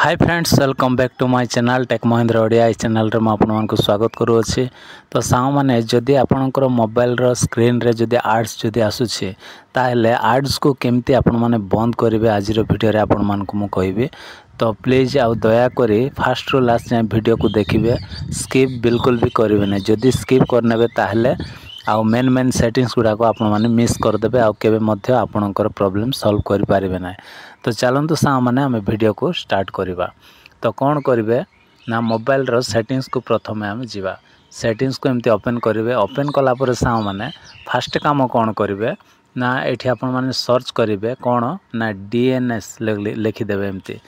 Hi friends, welcome back to my channel tech Mahindra Odia. इस channel रे मैं आपको स्वागत करूँगी। तो साउंड माने जदि आपणकर मोबाइल रो स्क्रीन रे जदि आड्स जदि आसुछि ताहेले आड्स को केमती आपण माने बंद करिवे आज रो वीडियो रे आपण मानकु मु कहबी। तो प्लीज आउ दया करी फास्ट रो लास्ट जाए वीडियो को देखिए, स्किप बिल्कुल भी करेंगे नहीं। जदि स्किप करने ताहेले आउ मेन सेटिंग्स गुड़ाक आपण मैंने मिस करदे आउ केबे मध्य आपणकर प्रॉब्लम सॉल्व कर पारिबे ना। तो चलतु सा मैंने आम वीडियो को स्टार्ट करवा। तो कौन करेंगे ना, मोबाइल रो सेटिंग्स को प्रथम आम जावा। सेटिंग्स को एमती ओपन करेंगे। ओपन कलापर सा मैंने फास्ट काम कौन करेंगे ना, ये आपण मैंने सर्च करेंगे कौन ना DNS लिखिदेवे। एमती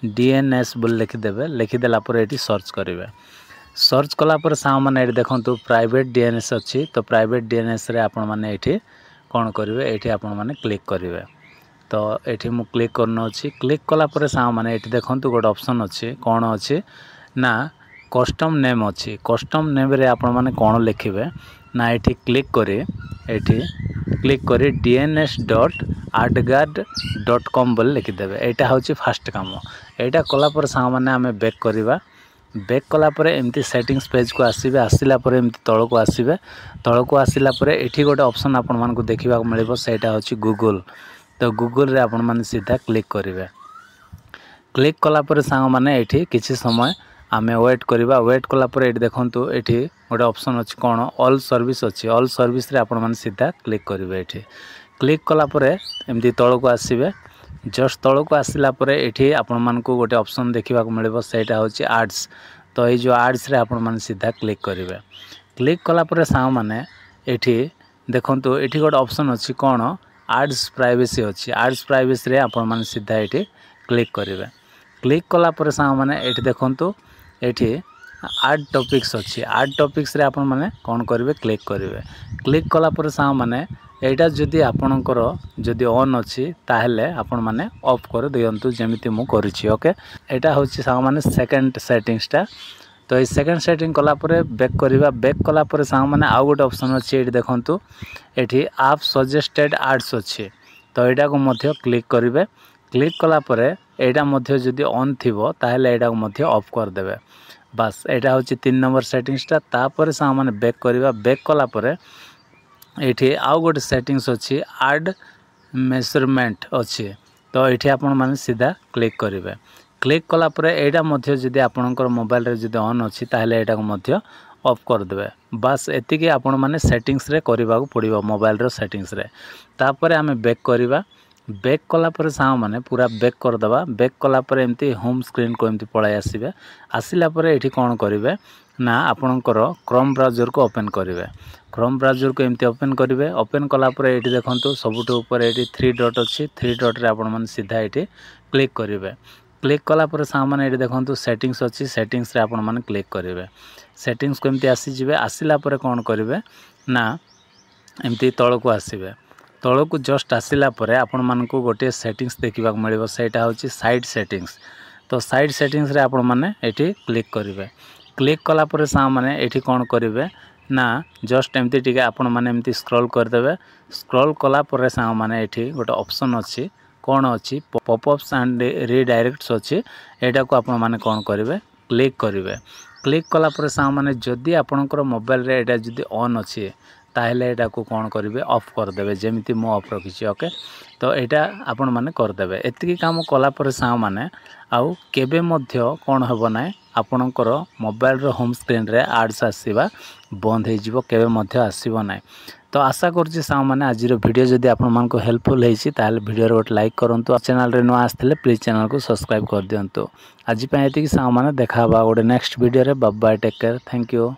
DNS बोल लिखिदेवे। लिखिदेला ये सर्च करेंगे। सर्च कलापर सा मैंने ये देखो प्राइवेट DNS अच्छी। तो प्राइवेट DNS रे आपण मैंने ये कौन करेंगे, ये आपण मैंने क्लिक करेंगे। तो ये मु क्लिक करना अच्छी। क्लिक कलापर सा मैंने ये देखो गोटे ऑप्शन अच्छी, कौन अच्छी ना कस्टम नेम अच्छी। कस्टम नेम रे आपण मैंने कौन लिखे ना, ये क्लिक करी dns.adgard.com बोल लिखिदेवे। यहाँ हूँ फास्ट काम। यहाँ कलापर सा मैंने आम बैक करवा। बैक कलापर एमती सेटिंग्स पेज को आसबे। आसला एमती तल को आसबे। तल को आसला ये गोटे ऑप्शन आपण मानक देखा मिले, सेटा हूँ गूगल। तो गूगल रे आपण माने सीधा क्लिक करेंगे। क्लिक कलापर सांग माने ये किसी समय आम वेट करवा। वेट कलापर ये देखो ये गोटे ऑप्शन अच्छी, कौन ऑल सर्विस अच्छी। ऑल सर्विस रे आपण माने सीधा क्लिक करेंगे। ये क्लिक कलापर एमती तल को आसबे। जस्ट तल को आसला ये आपण मानक गोटे ऑप्शन देखा मिले, सेटा हूँ आड्स। तो ये जो आड्स रे आपण माने सीधा क्लिक करेंगे। क्लिक कलापर सांग माने ये देखो ये गोटे ऑप्शन अच्छी, कौन आड्स प्राइवेसी अच्छी। आड्स प्राइवेसी रे आपण माने सीधा ये क्लिक करेंगे। क्लिक कलापर सांग माने ये देखो ये आड टॉपिक्स अच्छी। आड टॉपिक्स रे आपण माने कौन करेंगे, क्लिक करेंगे। क्लिक कलापर सांग माने एटा जदि आपणकर जदि ऑन अच्छी ताहेले आपण माने ऑफ कर दियंतु, जेमिति मु करिछि। ओके, एटा होछि सांग माने सेकंड सेटिंग्सटा। तो ये सेकंड सेटिंग कलापर बैक करवा। बैक कलापर सांग माने आउ गोटे ऑप्शन अच्छी, ये देखो ये आप सजेस्टेड आड्स अच्छी। तो यहाँ को मध्य क्लिक करेंगे। क्लिक कलापर यहाँ जदि ऑन थिबो ताहेले यहाँ को मध्य ऑफ करदे। बस यहाँ हूँ 3 नंबर सेटिंग्सटा। तापर सांग माने बैक करवा। बैक कलापर ये आउ गोटे सेटिंग्स अच्छी, आड मेजरमेंट अच्छी। तो ये आपण माने सीधा क्लिक करेंगे। क्लिक कलापर यहाँ जदि आपणकर मोबाइल रे जदि ऑन अच्छी ताहेले यहाँ को मध्य ऑफ करदे। बस एतिकी आपण माने सेटिंग्स रे करबा को पड़िबो मोबाइल रो सेटिंग्स रे। तापर आमे बैक करवा। बैक कलापर सांग माने पूरा बैक कर दबा। बैक कलापर एमती होम स्क्रीन को एमती पळाई आसीबे। आसिला परे एठी कोन करिवे ना, आपणकर क्रोम ब्राउजर को ओपन करेंगे। क्रोम ब्राउजर को एमती ओपन करेंगे। ओपन कलापर ये देखो सबुठ ऊपर ये 3 डॉट अच्छी। 3 डॉट रे आपण माने सीधा ये क्लिक करेंगे। क्लिक कलापर सांग माने ये देखो सेटिंग्स अच्छी। सेटिंग्स रे आपण माने क्लिक करेंगे। सेटिंग्स को एमती आसीजिवे। आसिला परे कौन करेंगे ना, एमती तल को आसबे। तल को जस्ट आसिला परे आपण मानकु गोटे सेटिंग्स देखा मिले, सेटा हूँ साइड सेटिंग्स। तो साइड सेटिंग्स रे आपण माने ये क्लिक करेंगे। क्लिक कलापर सांग माने ये कौन करेंगे ना, जस्ट एमती टिके आपण माने एमती स्क्रॉल करदेवे। स्क्रॉल कलापर सांग माने ये गोटे ऑप्शन अच्छी, कौन अच्छी पॉपअप्स एंड रिडायरेक्ट्स अच्छी। यहाँ को आपण माने कौन करेंगे, क्लिक करेंगे। क्लिक कलापर सांग माने जदि आपणकर मोबाइल रे एटा जदि ऑन अच्छी ताहेले एटा को कौन करेंगे, ऑफ करदेवे, जेमिति मु ऑफ रखिछि। ओके, तो यहाँ आपण माने करदेवे। एतिकी काम कलापर सांग माने आउ केबे मध्य कौन हेबो ना, आपणकर मोबाइल रो होम स्क्रीन रे आड्स आसीबा बंद हो जिवो, केबे मध्य आसीबो ना। तो आशा करछि सांग माने आज वीडियो जदि आपण मानको हेल्पफुल हेछि ताहेले वीडियो रो लाइक करंतु। चैनल रे नुआ आस्थिले प्लीज चैनल को सब्सक्राइब कर दियंतु। आज पय एतिकी सांग माने देखा बा गोटे नेक्स्ट वीडियो रे। Bye bye, take care, thank you.